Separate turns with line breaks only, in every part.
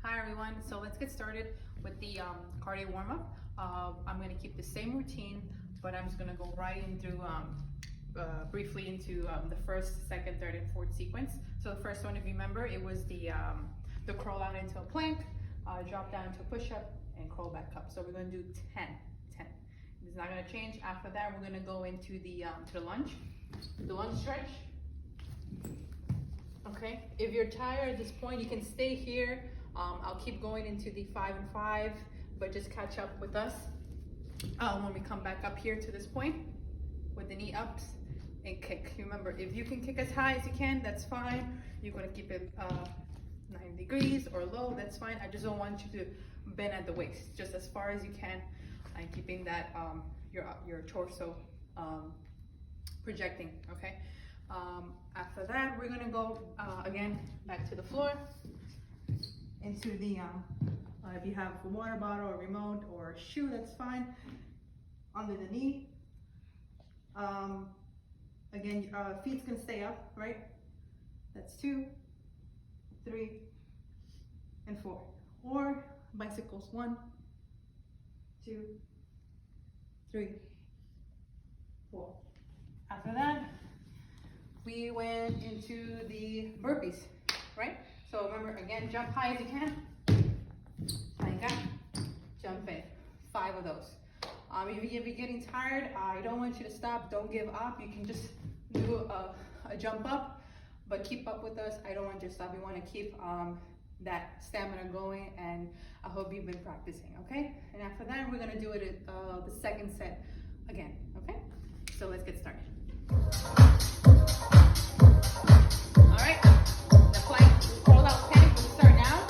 Hi everyone, so let's get started with the cardio warm-up. I'm going to keep the same routine, but I'm just going to go right in through briefly into the first, second, third, and fourth sequence. So the first one, if you remember, it was the crawl out into a plank, drop down to a push-up, and crawl back up. So we're going to do 10. It's not going to change. After that, we're going to go into the lunge, the lunge stretch. Okay, if you're tired at this point, you can stay here. I'll keep going into the 5 and 5, but just catch up with us when we come back up here to this point with the knee ups and kick. Remember, if you can kick as high as you can, that's fine. You're gonna keep it 9 degrees or low, that's fine. I just don't want you to bend at the waist, just as far as you can, and keeping that your torso projecting. Okay. After that, we're gonna go again back to the floor. Into the, if you have a water bottle or remote or a shoe, that's fine, under the knee. Again, feet's gonna stay up, right? That's 2, 3, and 4. Or bicycles, 1, 2, 3, 4. After that, we went into the burpees, right? So remember, again, jump high as you can. Plank up, jump in. 5 of those. If you're getting tired, I don't want you to stop. Don't give up. You can just do a jump up, but keep up with us. I don't want you to stop. We want to keep that stamina going, and I hope you've been practicing, okay? And after that, we're going to do it at the second set again, okay? So let's get started. All right. The plank. Roll out 10, we'll start now.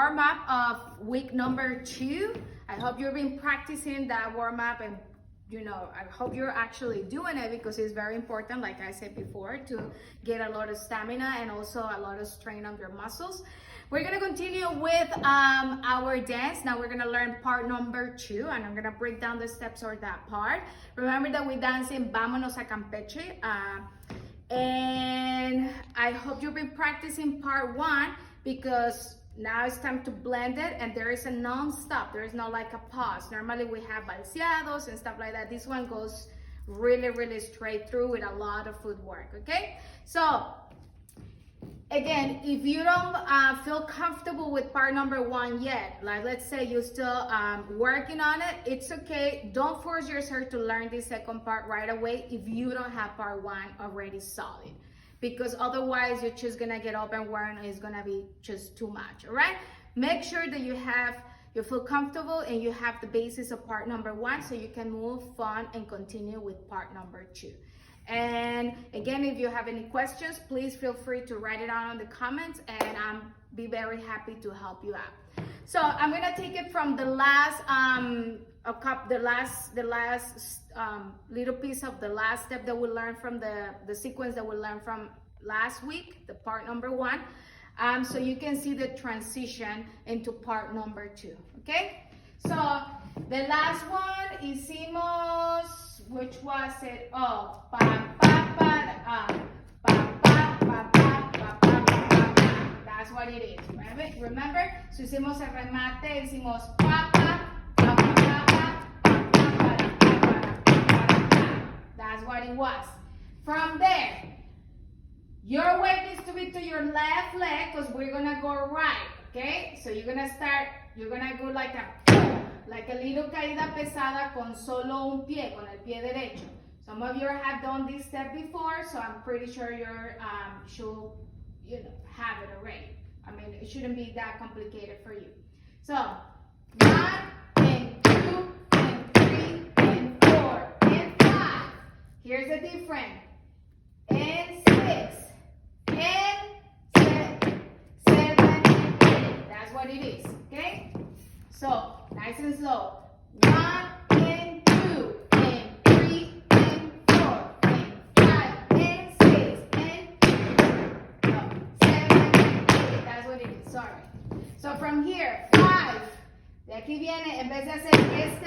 warm-up of week number 2. I hope you've been practicing that warm-up, and I hope you're actually doing it, because it's very important, like I said before, to get a lot of stamina and also a lot of strain on your muscles. We're gonna continue with our dance. Now we're gonna learn part number 2, and I'm gonna break down the steps for that part. Remember that we dance in Vámonos a Campeche, and I hope you've been practicing part 1, because now it's time to blend it, and there is a non-stop. There is not like a pause. Normally we have balseados and stuff like that. This one goes really, really straight through with a lot of footwork, okay? So, again, if you don't feel comfortable with part number 1 yet, like let's say you're still working on it, it's okay. Don't force yourself to learn this second part right away if you don't have part 1 already solid, because otherwise you're just gonna get overwhelmed and it's gonna be just too much. All right, make sure that you feel comfortable and you have the basis of part number 1, so you can move on and continue with part number 2. And again, if you have any questions, please feel free to write it down in the comments, and I'll be very happy to help you out. So I'm gonna take it from the last little piece of the last step that we learned from the sequence that we learned from last week, the part number 1, so you can see the transition into part number 2. Okay, so the last one hicimos, which was it? Oh, pa pa pa pa pa pa pa pa pa. That's what it is. Remember? So hicimos el remate, hicimos pa pa pa pa pa pa pa pa. That's what it was. From there, your weight needs to be to your left leg, because we're gonna go right. Okay? So you're gonna go like a little caída pesada con solo un pie, con el pie derecho. Some of you have done this step before, so I'm pretty sure you're should have it already. I mean, it shouldn't be that complicated for you. So 1 and 2 and 3 and 4 and 5. Here's the difference. And 6 and 7 and 8. That's what it is. Okay? So nice and slow. 1 and 2 and 3 and 4 and 5 and 6 and 7 and 8. That's what it is. Sorry. So from here, 5. De aquí viene, en vez de hacer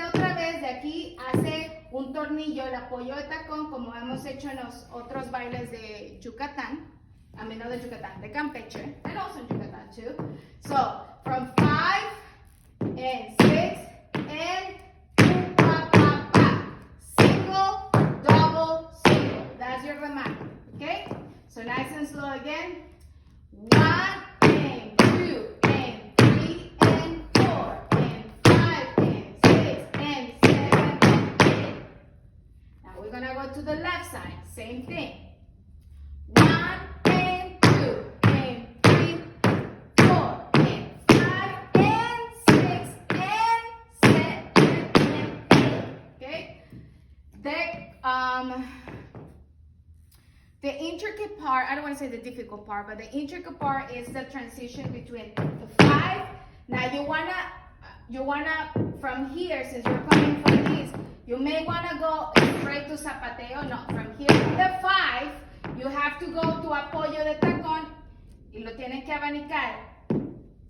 otra vez, de aquí hace un tornillo, el apoyo de tacón, como hemos hecho en los otros bailes de Yucatán. I mean, not de Yucatán, de Campeche, and also in Yucatán too. So from 5 and 6 and pa pa pa, single, double, single. That's your remate. Okay? So nice and slow again. 1 and 2 and 3 and 4 and 5 and 6 and 7 and 8. Now we're gonna go to the left side. Same thing. 1 and 2 and 3, 4 and 5 and 6 and 7 and 8. Okay? The intricate part, I don't want to say the difficult part, but the intricate part is the transition between the 5. Now you wanna from here, since you're coming from this, you may wanna go straight to zapateo. No, from here to the 5, you have to go to apoyo de tacón y lo tienes que abanicar.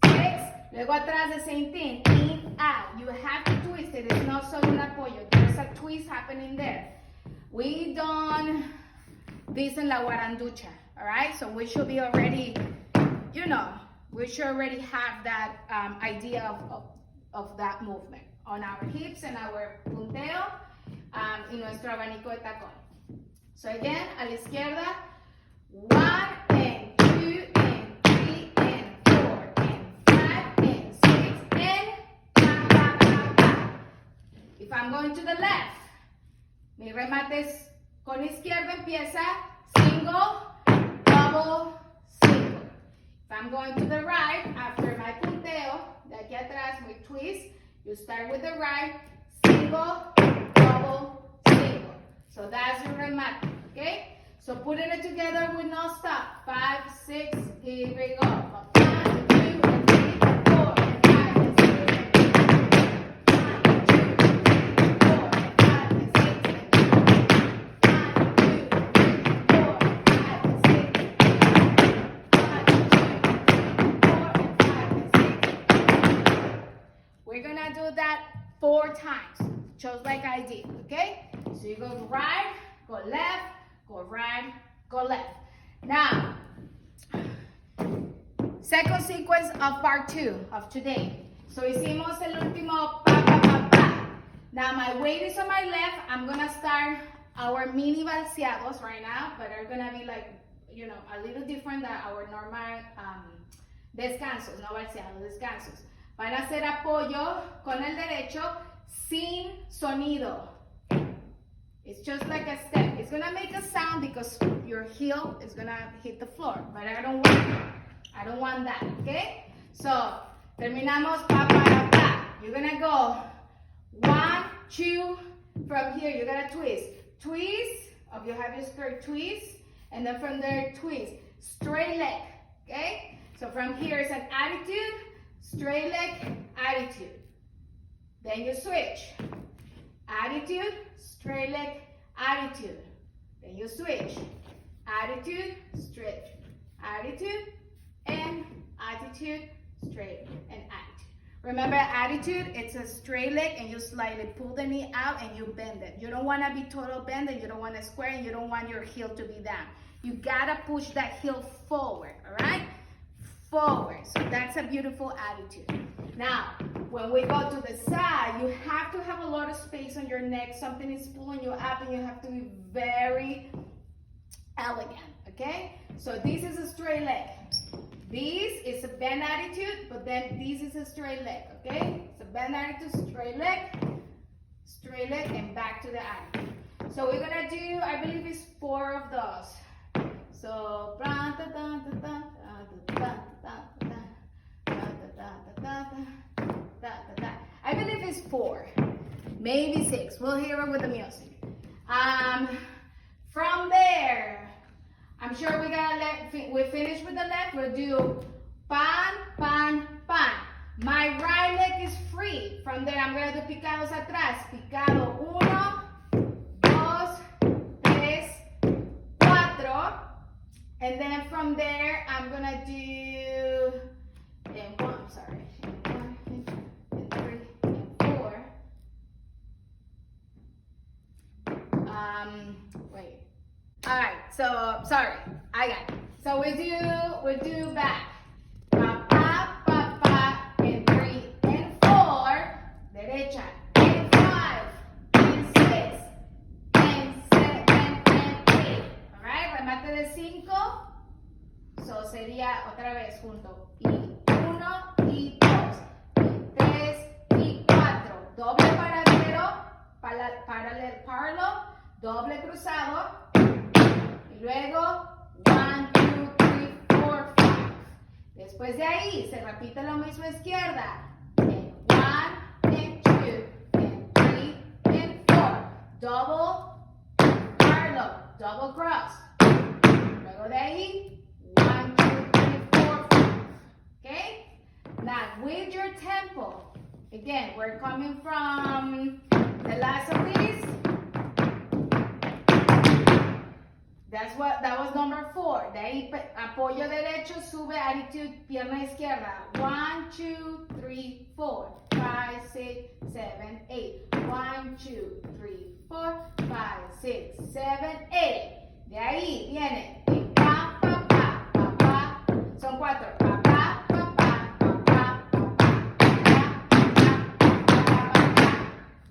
6, luego atrás the same thing, in, out. You have to twist it. It's not solo un apoyo. There's a twist happening there. We done this in la guaranducha, all right? So we should be already, we should already have that idea of that movement on our hips and our punteo y nuestro abanico de tacón. So again, a la izquierda, 1 and 2 and 3 and 4 and 5 and 6 and pa, pa, pa, pa. If I'm going to the left, mi remate es con la izquierda, empieza single, double, single. If I'm going to the right, after my punteo, de aquí atrás, we twist, you start with the right, single, double, single. So that's your remate, okay? So putting it together with no stop. 5, 6, here we go. 1, 2, and 3, 4. 4 times, just like I did, okay? So you go right, go left, go right, go left. Now, second sequence of part 2 of today. So hicimos el último pa, pa, pa, pa. Now my weight is on my left. I'm gonna start our mini balseados right now, but they're gonna be like, you know, a little different than our normal descansos, no balseados, descansos. Van a hacer apoyo con el derecho sin sonido. It's just like a step. It's gonna make a sound because your heel is gonna hit the floor, but I don't want that, okay? So, terminamos pa, pa, pa, pa. You're gonna go 1, 2, from here, you're gonna twist. Twist, you have your skirt twist, and then from there, twist. Straight leg, okay? So from here is an attitude, straight leg, attitude. Then you switch. Attitude, straight leg, attitude. Then you switch. Attitude, straight. Attitude, and attitude, straight, and attitude. Remember, attitude, it's a straight leg and you slightly pull the knee out and you bend it. You don't want to be total bend and you don't want to square and you don't want your heel to be down. You gotta push that heel forward, all right? Forward. So that's a beautiful attitude. Now, when we go to the side, you have to have a lot of space on your neck. Something is pulling you up and you have to be very elegant, okay? So this is a straight leg. This is a bend attitude, but then this is a straight leg, okay? So bend attitude, straight leg, and back to the attitude. So we're gonna do, I believe it's 4 of those. So, I believe it's 4, maybe 6. We'll hear it with the music. From there, I'm sure we finish with the left. We'll do pan, pan, pan. My right leg is free. From there, I'm gonna do picados atrás. Picado 1, 2, 3, 4. And then from there, I'm gonna do, and 1, sorry. And 1, and 3, and 4. Wait. All right, so, sorry, I got it. So we'll do back. Pa, pa, pa, pa, and 3, and 4. Derecha, and 5, and 6, and 7, and 8. All right, remate de 5. So sería otra vez junto. Y 1, y 2, y 3, y 4. Doble paralelo, doble cruzado. Y luego 1, 2, 3, 4, 5. Después de ahí se repite lo mismo izquierda. 1, and 2, and 3, and 4. Double parallel, double cross. Luego de ahí 1, 2, 3, 4, 5. Okay? Now with your tempo. Again, we're coming from the last of these. That was number 4. De ahí apoyo derecho, sube, attitude, pierna izquierda. 1, 2, 3, 4, 5, 6, 7, 8. 1, 2, 3, 4, 5, 6, 7, 8. De ahí viene pa, pa, pa, pa, pa. Son 4. Pa, pa, pa, pa, pa, pa, pa, pa, pa.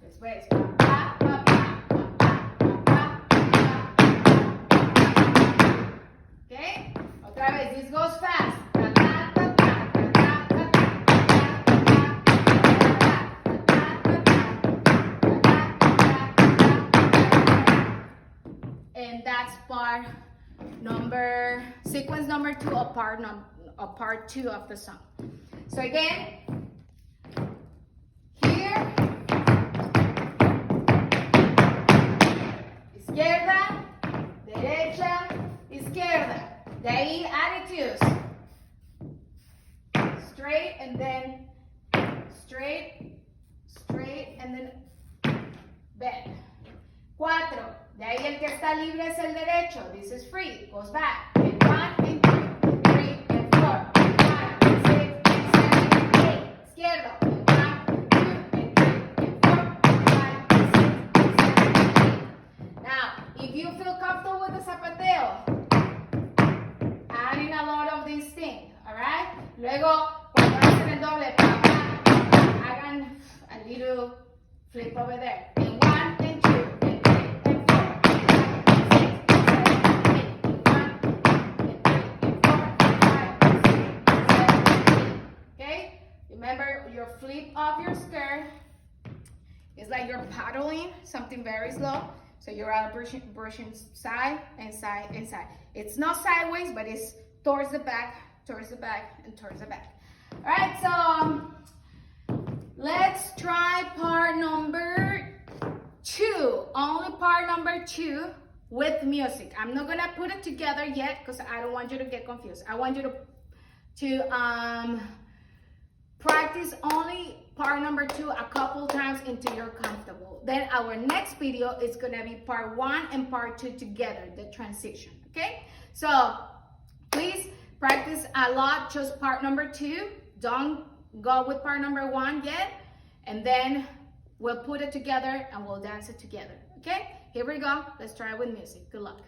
Después pa, pa, pa, pa, pa, pa, pa. Okay? Otra vez, this goes fast. And that's sequence number 2 of part 2 of the song. So again, here, izquierda, derecha, izquierda. De ahí attitudes. Straight and then straight, and then bend. 4. De ahí el que está libre es el derecho. This is free. Goes back. And 1, and 2, and 3, and 4, and 5, and 6, and 7, and 8. Izquierdo. And 1, and 2, and 3, and 4, luego, cuando hacen el doble, hagan a little flip over there. And 1, and 2, and 3, and 4, okay? Remember, your flip of your skirt is like you're paddling something very slow. So you're brushing side and side and side. It's not sideways, but it's towards the back, and towards the back. All right, so let's try part number 2. Only part number 2 with music. I'm not gonna put it together yet because I don't want you to get confused. I want you to practice only part number 2 a couple times until you're comfortable. Then our next video is gonna be part 1 and part 2 together, the transition, okay? So please practice a lot, just part number 2. Don't go with part number 1 yet. And then we'll put it together and we'll dance it together, okay? Here we go, let's try it with music, good luck.